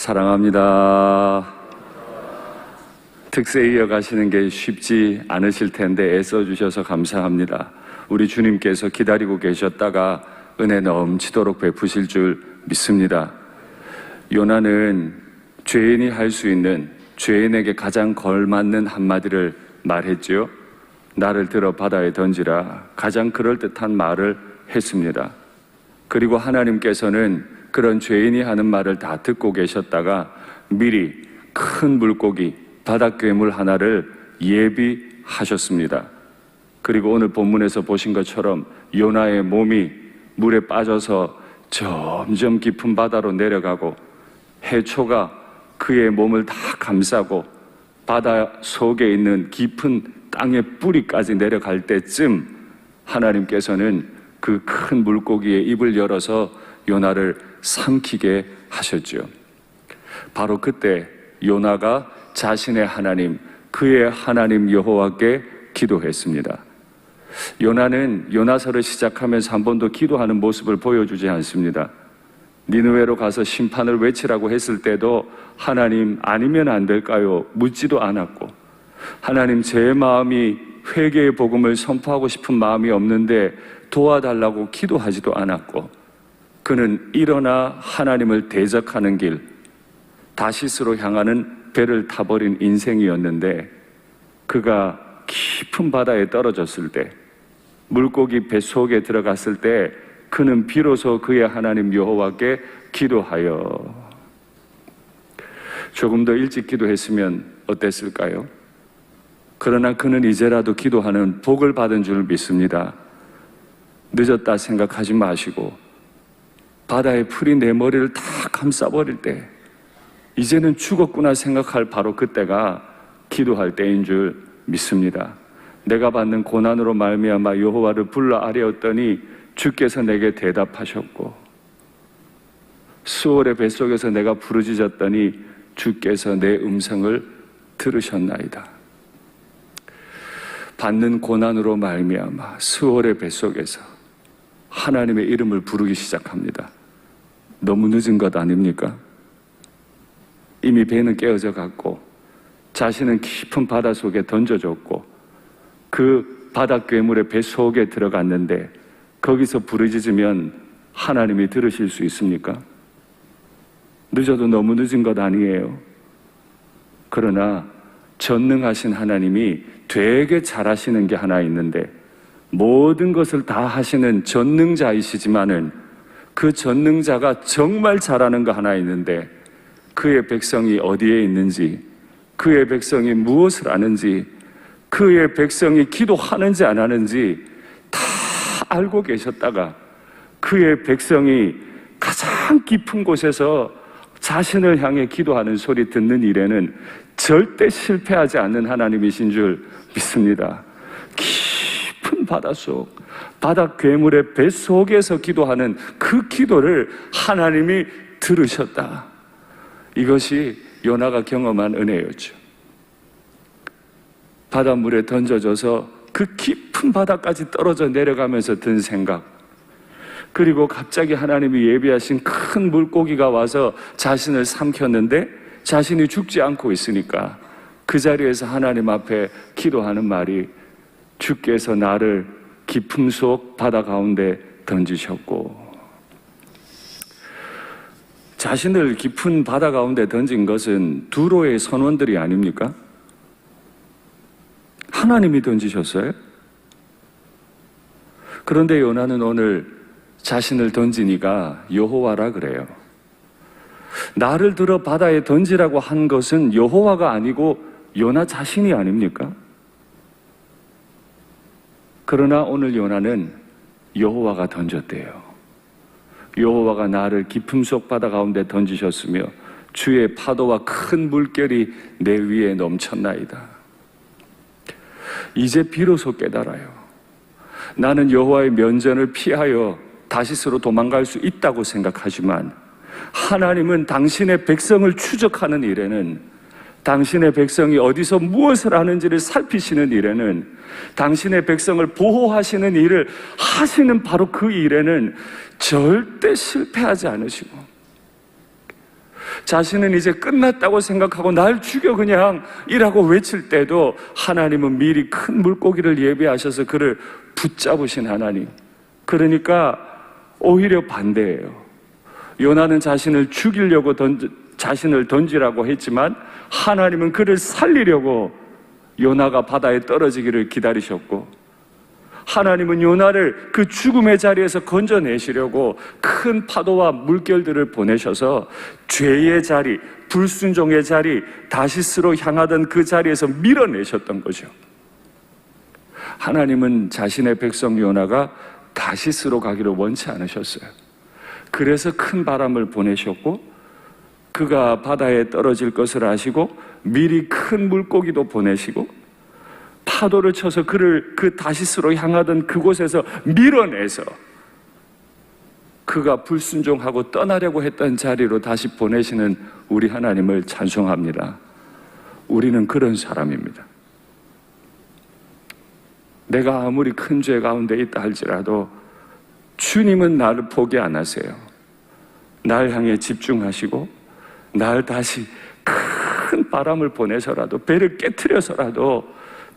사랑합니다. 특세 이어가시는 게 쉽지 않으실 텐데 애써주셔서 감사합니다. 우리 주님께서 기다리고 계셨다가 은혜 넘치도록 베푸실 줄 믿습니다. 요나는 죄인이 할 수 있는, 죄인에게 가장 걸맞는 한마디를 말했죠. 나를 들어 바다에 던지라. 가장 그럴듯한 말을 했습니다. 그리고 하나님께서는 그런 죄인이 하는 말을 다 듣고 계셨다가 미리 큰 물고기, 바닷괴물 하나를 예비하셨습니다. 그리고 오늘 본문에서 보신 것처럼 요나의 몸이 물에 빠져서 점점 깊은 바다로 내려가고 해초가 그의 몸을 다 감싸고 바다 속에 있는 깊은 땅의 뿌리까지 내려갈 때쯤 하나님께서는 그 큰 물고기의 입을 열어서 요나를 삼키게 하셨죠. 바로 그때 요나가 자신의 하나님, 그의 하나님 여호와께 기도했습니다. 요나는 요나서를 시작하면서 한 번도 기도하는 모습을 보여주지 않습니다. 니느웨로 가서 심판을 외치라고 했을 때도 하나님 아니면 안 될까요? 묻지도 않았고, 하나님 제 마음이 회개의 복음을 선포하고 싶은 마음이 없는데 도와달라고 기도하지도 않았고, 그는 일어나 하나님을 대적하는 길, 다시스로 향하는 배를 타버린 인생이었는데, 그가 깊은 바다에 떨어졌을 때, 물고기 뱃속에 들어갔을 때 그는 비로소 그의 하나님 여호와께 기도하여, 조금 더 일찍 기도했으면 어땠을까요? 그러나 그는 이제라도 기도하는 복을 받은 줄 믿습니다. 늦었다 생각하지 마시고, 바다의 풀이 내 머리를 다 감싸버릴 때 이제는 죽었구나 생각할 바로 그때가 기도할 때인 줄 믿습니다. 내가 받는 고난으로 말미암아 여호와를 불러 아뢰었더니 주께서 내게 대답하셨고, 수월의 뱃속에서 내가 부르짖었더니 주께서 내 음성을 들으셨나이다. 받는 고난으로 말미암아 수월의 뱃속에서 하나님의 이름을 부르기 시작합니다. 너무 늦은 것 아닙니까? 이미 배는 깨어져 갔고 자신은 깊은 바다 속에 던져졌고 그 바다 괴물의 배 속에 들어갔는데 거기서 부르짖으면 하나님이 들으실 수 있습니까? 늦어도 너무 늦은 것 아니에요. 그러나 전능하신 하나님이 되게 잘하시는 게 하나 있는데, 모든 것을 다 하시는 전능자이시지만은 그 전능자가 정말 잘하는 거 하나 있는데, 그의 백성이 어디에 있는지, 그의 백성이 무엇을 아는지, 그의 백성이 기도하는지 안 하는지 다 알고 계셨다가 그의 백성이 가장 깊은 곳에서 자신을 향해 기도하는 소리 듣는 일에는 절대 실패하지 않는 하나님이신 줄 믿습니다. 깊은 바닷속, 바다 괴물의 뱃속에서 기도하는 그 기도를 하나님이 들으셨다. 이것이 요나가 경험한 은혜였죠. 바닷물에 던져져서 그 깊은 바다까지 떨어져 내려가면서 든 생각, 그리고 갑자기 하나님이 예비하신 큰 물고기가 와서 자신을 삼켰는데 자신이 죽지 않고 있으니까 그 자리에서 하나님 앞에 기도하는 말이, 주께서 나를 깊음 속 바다 가운데 던지셨고, 자신을 깊은 바다 가운데 던진 것은 두로의 선원들이 아닙니까? 하나님이 던지셨어요. 그런데 요나는 오늘 자신을 던진 이가 여호와라 그래요. 나를 들어 바다에 던지라고 한 것은 여호와가 아니고 요나 자신이 아닙니까? 그러나 오늘 요나는 여호와가 던졌대요. 여호와가 나를 깊음 속 바다 가운데 던지셨으며 주의 파도와 큰 물결이 내 위에 넘쳤나이다. 이제 비로소 깨달아요. 나는 여호와의 면전을 피하여 다시스로 도망갈 수 있다고 생각하지만 하나님은 당신의 백성을 추적하는 일에는, 당신의 백성이 어디서 무엇을 하는지를 살피시는 일에는, 당신의 백성을 보호하시는 일을 하시는 바로 그 일에는 절대 실패하지 않으시고, 자신은 이제 끝났다고 생각하고 날 죽여 그냥 이라고 외칠 때도 하나님은 미리 큰 물고기를 예비하셔서 그를 붙잡으신 하나님. 그러니까 오히려 반대예요. 요나는 자신을 죽이려고 자신을 던지라고 했지만 하나님은 그를 살리려고 요나가 바다에 떨어지기를 기다리셨고, 하나님은 요나를 그 죽음의 자리에서 건져내시려고 큰 파도와 물결들을 보내셔서 죄의 자리, 불순종의 자리, 다시스로 향하던 그 자리에서 밀어내셨던 거죠. 하나님은 자신의 백성 요나가 다시스로 가기를 원치 않으셨어요. 그래서 큰 바람을 보내셨고, 그가 바다에 떨어질 것을 아시고 미리 큰 물고기도 보내시고 파도를 쳐서 그를 그 다시스로 향하던 그곳에서 밀어내서 그가 불순종하고 떠나려고 했던 자리로 다시 보내시는 우리 하나님을 찬송합니다. 우리는 그런 사람입니다. 내가 아무리 큰 죄 가운데 있다 할지라도 주님은 나를 포기 안 하세요. 날 향해 집중하시고 날 다시 큰 바람을 보내서라도, 배를 깨트려서라도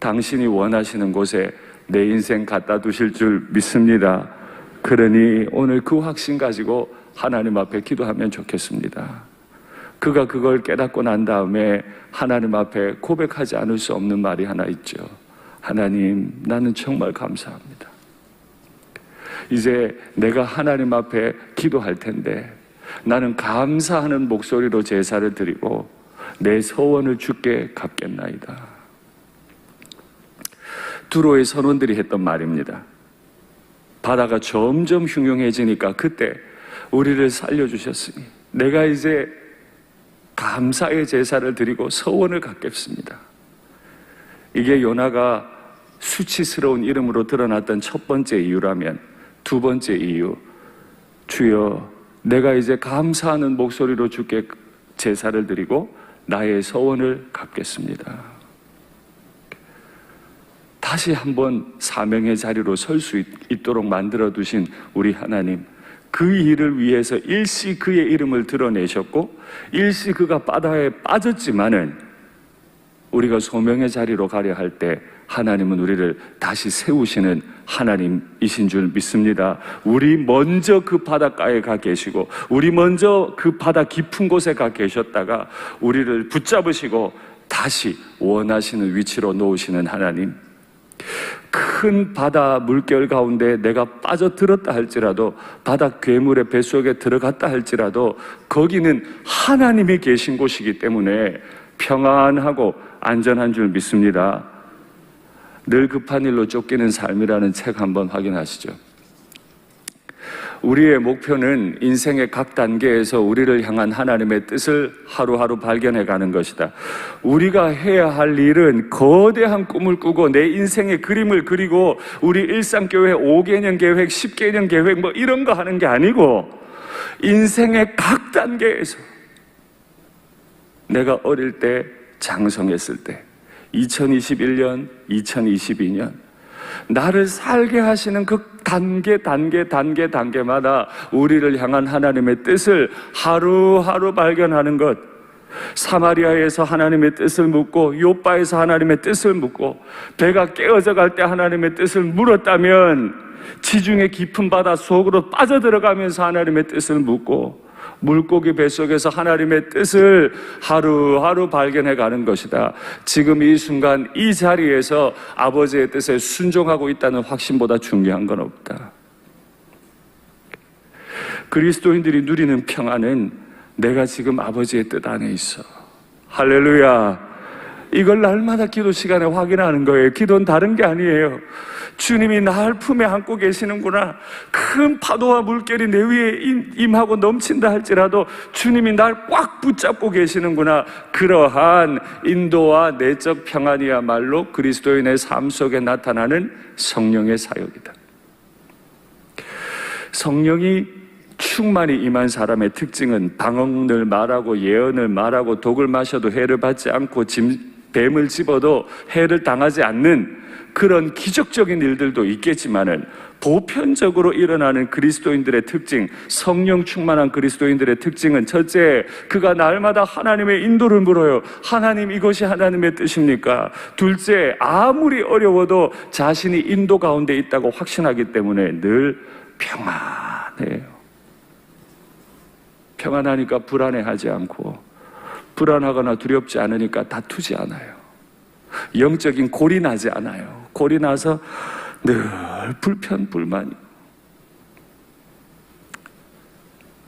당신이 원하시는 곳에 내 인생 갖다 두실 줄 믿습니다. 그러니 오늘 그 확신 가지고 하나님 앞에 기도하면 좋겠습니다. 그가 그걸 깨닫고 난 다음에 하나님 앞에 고백하지 않을 수 없는 말이 하나 있죠. 하나님, 나는 정말 감사합니다. 이제 내가 하나님 앞에 기도할 텐데 나는 감사하는 목소리로 제사를 드리고 내 서원을 주께 갚겠나이다. 두로의 선원들이 했던 말입니다. 바다가 점점 흉흉해지니까 그때 우리를 살려주셨으니 내가 이제 감사의 제사를 드리고 서원을 갚겠습니다. 이게 요나가 수치스러운 이름으로 드러났던 첫 번째 이유라면, 두 번째 이유, 주여 내가 이제 감사하는 목소리로 주께 제사를 드리고 나의 서원을 갚겠습니다. 다시 한번 사명의 자리로 설 수 있도록 만들어 두신 우리 하나님, 그 일을 위해서 일시 그의 이름을 드러내셨고 일시 그가 바다에 빠졌지만은 우리가 소명의 자리로 가려 할 때 하나님은 우리를 다시 세우시는 하나님이신 줄 믿습니다. 우리 먼저 그 바닷가에 가 계시고 우리 먼저 그 바다 깊은 곳에 가 계셨다가 우리를 붙잡으시고 다시 원하시는 위치로 놓으시는 하나님. 큰 바다 물결 가운데 내가 빠져들었다 할지라도, 바다 괴물의 뱃속에 들어갔다 할지라도 거기는 하나님이 계신 곳이기 때문에 평안하고 안전한 줄 믿습니다. 늘 급한 일로 쫓기는 삶이라는 책 한번 확인하시죠. 우리의 목표는 인생의 각 단계에서 우리를 향한 하나님의 뜻을 하루하루 발견해가는 것이다. 우리가 해야 할 일은 거대한 꿈을 꾸고 내 인생의 그림을 그리고 우리 일상교회 5개년 계획, 10개년 계획 뭐 이런 거 하는 게 아니고, 인생의 각 단계에서 내가 어릴 때 장성했을 때 2021년, 2022년 나를 살게 하시는 그 단계마다 우리를 향한 하나님의 뜻을 하루하루 발견하는 것. 사마리아에서 하나님의 뜻을 묻고 요바에서 하나님의 뜻을 묻고 배가 깨어져 갈 때 하나님의 뜻을 물었다면 지중해 깊은 바다 속으로 빠져들어가면서 하나님의 뜻을 묻고 물고기 뱃속에서 하나님의 뜻을 하루하루 발견해 가는 것이다. 지금 이 순간 이 자리에서 아버지의 뜻에 순종하고 있다는 확신보다 중요한 건 없다. 그리스도인들이 누리는 평안은 내가 지금 아버지의 뜻 안에 있어. 할렐루야. 이걸 날마다 기도 시간에 확인하는 거예요. 기도는 다른 게 아니에요. 주님이 날 품에 안고 계시는구나. 큰 파도와 물결이 내 위에 임하고 넘친다 할지라도 주님이 날 꽉 붙잡고 계시는구나. 그러한 인도와 내적 평안이야말로 그리스도인의 삶 속에 나타나는 성령의 사역이다. 성령이 충만히 임한 사람의 특징은 방언을 말하고 예언을 말하고 독을 마셔도 해를 받지 않고 뱀을 집어도 해를 당하지 않는 그런 기적적인 일들도 있겠지만은 보편적으로 일어나는 그리스도인들의 특징, 성령 충만한 그리스도인들의 특징은 첫째, 그가 날마다 하나님의 인도를 물어요. 하나님, 이것이 하나님의 뜻입니까? 둘째, 아무리 어려워도 자신이 인도 가운데 있다고 확신하기 때문에 늘 평안해요. 평안하니까 불안해하지 않고, 불안하거나 두렵지 않으니까 다투지 않아요. 영적인 골이 나지 않아요. 골이 나서 늘 불평불만이.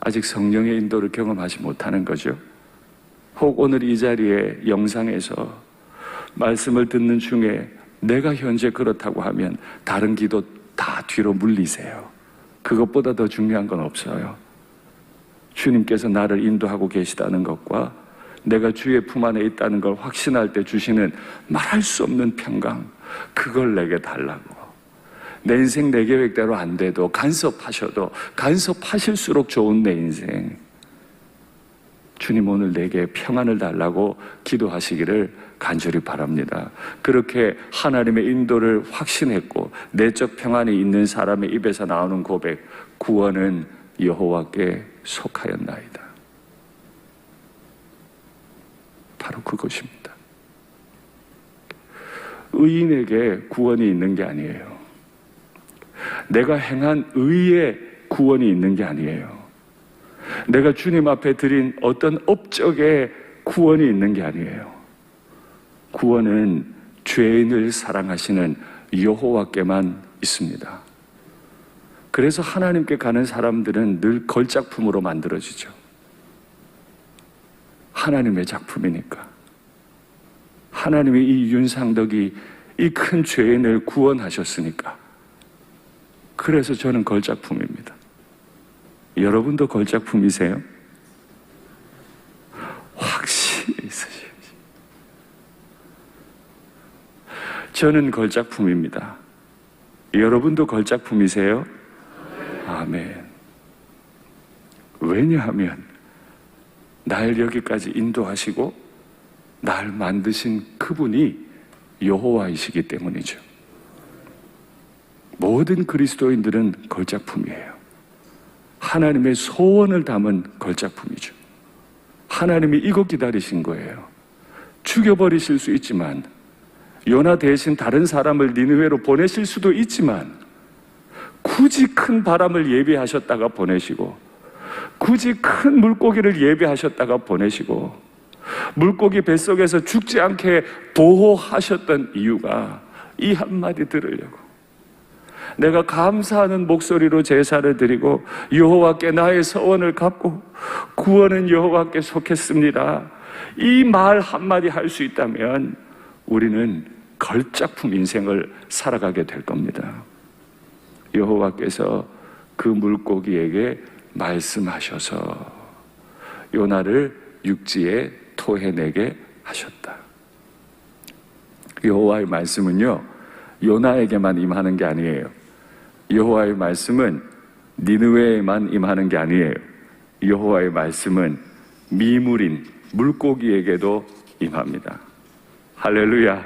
아직 성령의 인도를 경험하지 못하는 거죠. 혹 오늘 이 자리에 영상에서 말씀을 듣는 중에 내가 현재 그렇다고 하면 다른 기도 다 뒤로 물리세요. 그것보다 더 중요한 건 없어요. 주님께서 나를 인도하고 계시다는 것과 내가 주의 품 안에 있다는 걸 확신할 때 주시는 말할 수 없는 평강, 그걸 내게 달라고. 내 인생 내 계획대로 안 돼도 간섭하셔도 간섭하실수록 좋은 내 인생, 주님 오늘 내게 평안을 달라고 기도하시기를 간절히 바랍니다. 그렇게 하나님의 인도를 확신했고 내적 평안이 있는 사람의 입에서 나오는 고백, 구원은 여호와께 속하였나이다. 바로 그것입니다. 의인에게 구원이 있는 게 아니에요. 내가 행한 의의 구원이 있는 게 아니에요. 내가 주님 앞에 드린 어떤 업적의 구원이 있는 게 아니에요. 구원은 죄인을 사랑하시는 여호와께만 있습니다. 그래서 하나님께 가는 사람들은 늘 걸작품으로 만들어지죠. 하나님의 작품이니까. 하나님이 이 윤상덕이 이 큰 죄인을 구원하셨으니까. 그래서 저는 걸작품입니다. 여러분도 걸작품이세요? 확신이 있으시죠. 저는 걸작품입니다. 여러분도 걸작품이세요? 아멘. 왜냐하면 날 여기까지 인도하시고 날 만드신 그분이 여호와이시기 때문이죠. 모든 그리스도인들은 걸작품이에요. 하나님의 소원을 담은 걸작품이죠. 하나님이 이거 기다리신 거예요. 죽여버리실 수 있지만, 요나 대신 다른 사람을 니느웨로 보내실 수도 있지만, 굳이 큰 바람을 예비하셨다가 보내시고, 굳이 큰 물고기를 예비하셨다가 보내시고, 물고기 뱃속에서 죽지 않게 보호하셨던 이유가 이 한마디 들으려고. 내가 감사하는 목소리로 제사를 드리고 여호와께 나의 서원을 갚고 구원은 여호와께 속했습니다. 이 말 한마디 할 수 있다면 우리는 걸작품 인생을 살아가게 될 겁니다. 여호와께서 그 물고기에게 말씀하셔서 요나를 육지에 토해내게 하셨다. 여호와의 말씀은요, 요나에게만 임하는 게 아니에요. 여호와의 말씀은 니느웨에만 임하는 게 아니에요. 여호와의 말씀은 미물인 물고기에게도 임합니다. 할렐루야.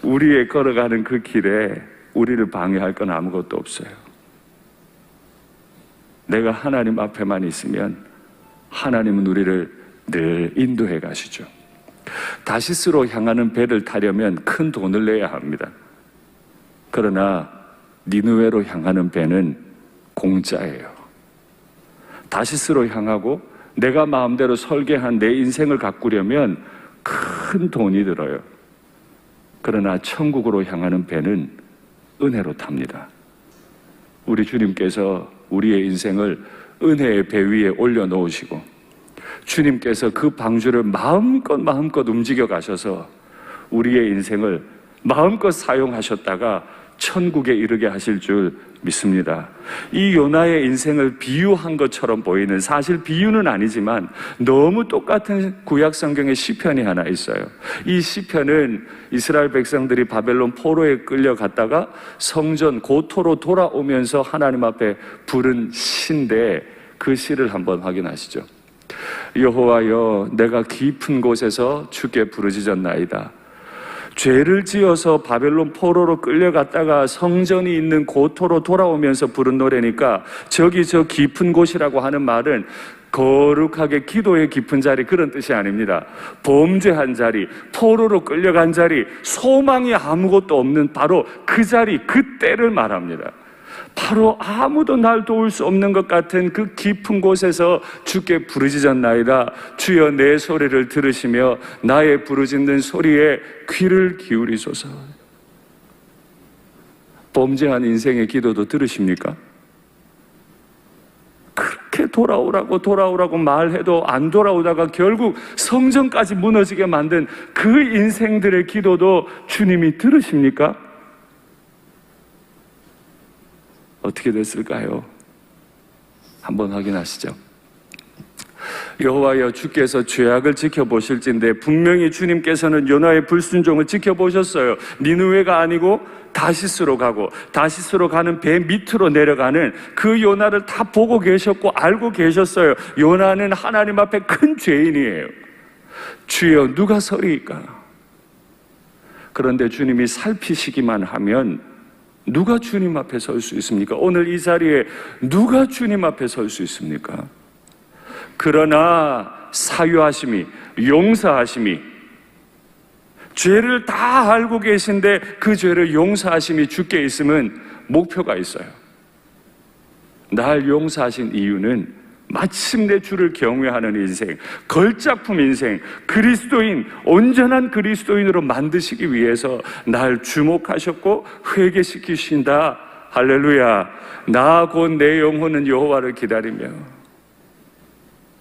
우리의 걸어가는 그 길에 우리를 방해할 건 아무것도 없어요. 내가 하나님 앞에만 있으면 하나님은 우리를 늘 인도해 가시죠. 다시스로 향하는 배를 타려면 큰 돈을 내야 합니다. 그러나 니느웨로 향하는 배는 공짜예요. 다시스로 향하고 내가 마음대로 설계한 내 인생을 가꾸려면 큰 돈이 들어요. 그러나 천국으로 향하는 배는 은혜로 탑니다. 우리 주님께서 우리의 인생을 은혜의 배 위에 올려놓으시고 주님께서 그 방주를 마음껏 움직여 가셔서 우리의 인생을 마음껏 사용하셨다가 천국에 이르게 하실 줄 믿습니다. 이 요나의 인생을 비유한 것처럼 보이는, 사실 비유는 아니지만 너무 똑같은 구약 성경의 시편이 하나 있어요. 이 시편은 이스라엘 백성들이 바벨론 포로에 끌려갔다가 성전 고토로 돌아오면서 하나님 앞에 부른 시인데 그 시를 한번 확인하시죠. 여호와여, 내가 깊은 곳에서 주께 부르짖었나이다. 죄를 지어서 바벨론 포로로 끌려갔다가 성전이 있는 고토로 돌아오면서 부른 노래니까 저기 저 깊은 곳이라고 하는 말은 거룩하게 기도의 깊은 자리, 그런 뜻이 아닙니다. 범죄한 자리, 포로로 끌려간 자리, 소망이 아무것도 없는 바로 그 자리, 그때를 말합니다. 바로 아무도 날 도울 수 없는 것 같은 그 깊은 곳에서 주께 부르짖었나이다. 주여 내 소리를 들으시며 나의 부르짖는 소리에 귀를 기울이소서. 범죄한 인생의 기도도 들으십니까? 그렇게 돌아오라고 말해도 안 돌아오다가 결국 성전까지 무너지게 만든 그 인생들의 기도도 주님이 들으십니까? 어떻게 됐을까요? 한번 확인하시죠. 여호와여, 주께서 죄악을 지켜보실진데 분명히 주님께서는 요나의 불순종을 지켜보셨어요. 니느웨가 아니고 다시스로 가고, 다시스로 가는 배 밑으로 내려가는 그 요나를 다 보고 계셨고 알고 계셨어요. 요나는 하나님 앞에 큰 죄인이에요. 주여 누가 서리이까? 그런데 주님이 살피시기만 하면 누가 주님 앞에 설 수 있습니까? 오늘 이 자리에 누가 주님 앞에 설 수 있습니까? 그러나 사유하심이, 용서하심이, 죄를 다 알고 계신데 그 죄를 용서하심이 주께 있으면 목표가 있어요. 날 용서하신 이유는 마침내 주를 경외하는 인생, 걸작품 인생, 그리스도인, 온전한 그리스도인으로 만드시기 위해서 날 주목하셨고 회개시키신다. 할렐루야. 나 곧 내 영혼은 여호와를 기다리며.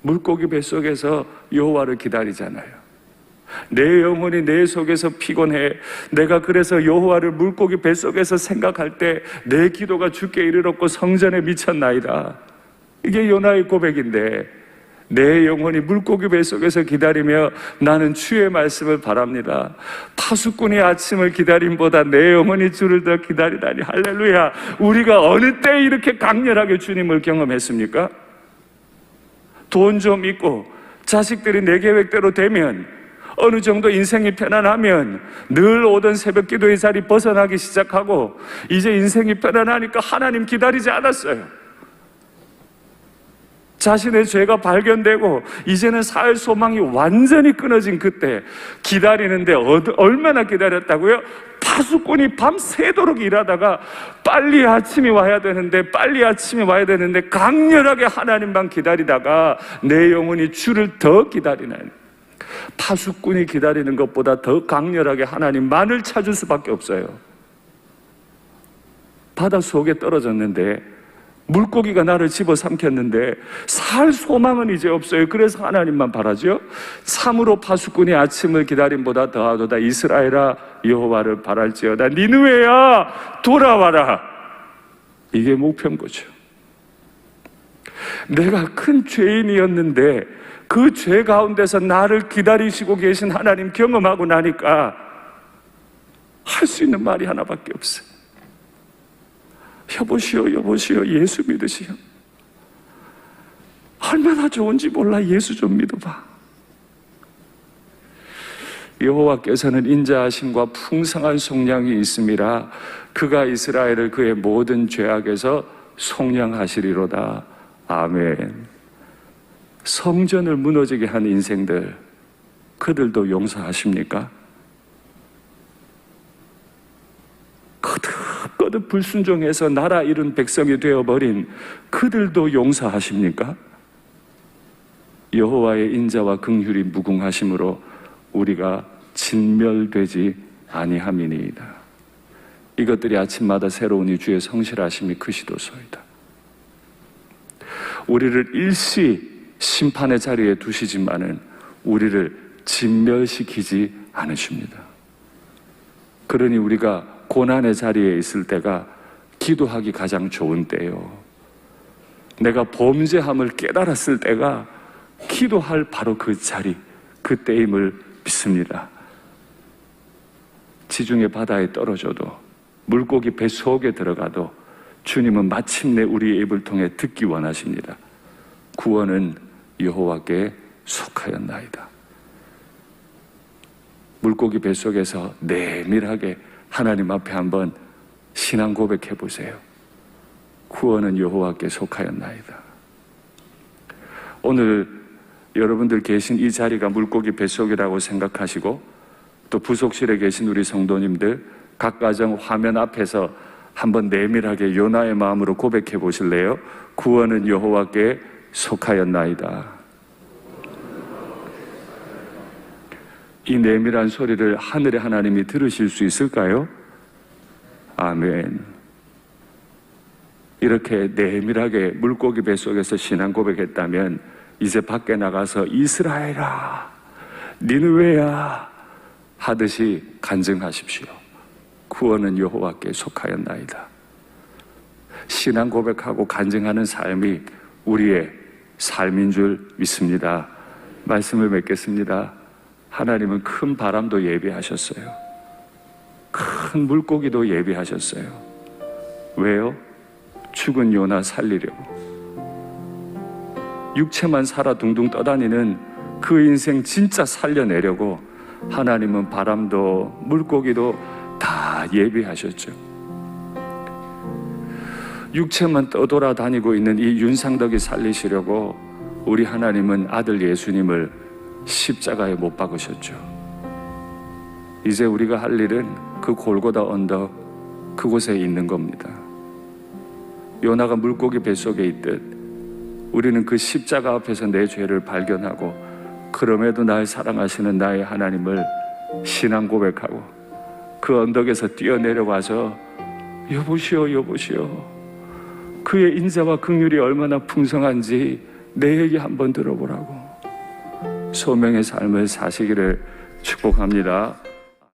물고기 뱃속에서 여호와를 기다리잖아요. 내 영혼이 내 속에서 피곤해. 내가 그래서 여호와를 물고기 뱃속에서 생각할 때 내 기도가 주께 이르렀고 성전에 미쳤나이다. 이게 요나의 고백인데, 내 영혼이 물고기 뱃속에서 기다리며 나는 주의 말씀을 바랍니다. 파수꾼이 아침을 기다림보다 내 영혼이 주를 더 기다리다니. 할렐루야. 우리가 어느 때 이렇게 강렬하게 주님을 경험했습니까? 돈 좀 있고 자식들이 내 계획대로 되면, 어느 정도 인생이 편안하면 늘 오던 새벽 기도의 자리 벗어나기 시작하고, 이제 인생이 편안하니까 하나님 기다리지 않았어요. 자신의 죄가 발견되고 이제는 살 소망이 완전히 끊어진 그때 기다리는데 얼마나 기다렸다고요? 파수꾼이 밤새도록 일하다가 빨리 아침이 와야 되는데 강렬하게 하나님만 기다리다가 내 영혼이 주를 더 기다리는, 파수꾼이 기다리는 것보다 더 강렬하게 하나님만을 찾을 수밖에 없어요. 바다 속에 떨어졌는데, 물고기가 나를 집어삼켰는데 살 소망은 이제 없어요. 그래서 하나님만 바라죠. 참으로 파수꾼이 아침을 기다림보다 더하도다. 이스라엘아, 여호와를 바랄지어다. 니느웨야, 돌아와라. 이게 목표인 거죠. 내가 큰 죄인이었는데 그 죄 가운데서 나를 기다리시고 계신 하나님 경험하고 나니까 할 수 있는 말이 하나밖에 없어요. 여보시오, 예수 믿으시오. 얼마나 좋은지 몰라. 예수 좀 믿어봐. 여호와께서는 인자하심과 풍성한 속량이 있음이라 그가 이스라엘을 그의 모든 죄악에서 속량하시리로다. 아멘. 성전을 무너지게 한 인생들, 그들도 용서하십니까? 거듭 불순종해서 나라 잃은 백성이 되어버린 그들도 용서하십니까? 여호와의 인자와 긍휼이 무궁하심으로 우리가 진멸되지 아니함이니이다. 이것들이 아침마다 새로운 이 주의 성실하심이 크시도소이다. 우리를 일시 심판의 자리에 두시지만은 우리를 진멸시키지 않으십니다. 그러니 우리가 고난의 자리에 있을 때가 기도하기 가장 좋은 때요. 내가 범죄함을 깨달았을 때가 기도할 바로 그 자리, 그 때임을 믿습니다. 지중해 바다에 떨어져도, 물고기 뱃속에 들어가도 주님은 마침내 우리의 입을 통해 듣기 원하십니다. 구원은 여호와께 속하였나이다. 물고기 뱃속에서 내밀하게 하나님 앞에 한번 신앙 고백해 보세요. 구원은 여호와께 속하였나이다. 오늘 여러분들 계신 이 자리가 물고기 뱃속이라고 생각하시고, 또 부속실에 계신 우리 성도님들 각 가정 화면 앞에서 한번 내밀하게 요나의 마음으로 고백해 보실래요? 구원은 여호와께 속하였나이다. 이 내밀한 소리를 하늘의 하나님이 들으실 수 있을까요? 아멘. 이렇게 내밀하게 물고기 뱃속에서 신앙 고백했다면 이제 밖에 나가서 이스라엘아, 니느웨야 하듯이 간증하십시오. 구원은 여호와께 속하였나이다. 신앙 고백하고 간증하는 삶이 우리의 삶인 줄 믿습니다. 말씀을 맺겠습니다. 하나님은 큰 바람도 예비하셨어요. 큰 물고기도 예비하셨어요. 왜요? 죽은 요나 살리려고. 육체만 살아 둥둥 떠다니는 그 인생 진짜 살려내려고 하나님은 바람도 물고기도 다 예비하셨죠. 육체만 떠돌아다니고 있는 이 윤상덕이 살리시려고 우리 하나님은 아들 예수님을 십자가에 못 박으셨죠. 이제 우리가 할 일은 그 골고다 언덕 그곳에 있는 겁니다. 요나가 물고기 뱃속에 있듯 우리는 그 십자가 앞에서 내 죄를 발견하고, 그럼에도 날 사랑하시는 나의 하나님을 신앙 고백하고 그 언덕에서 뛰어내려와서 여보시오 여보시오, 그의 인자와 긍휼이 얼마나 풍성한지 내 얘기 한번 들어보라고 소명의 삶을 사시기를 축복합니다.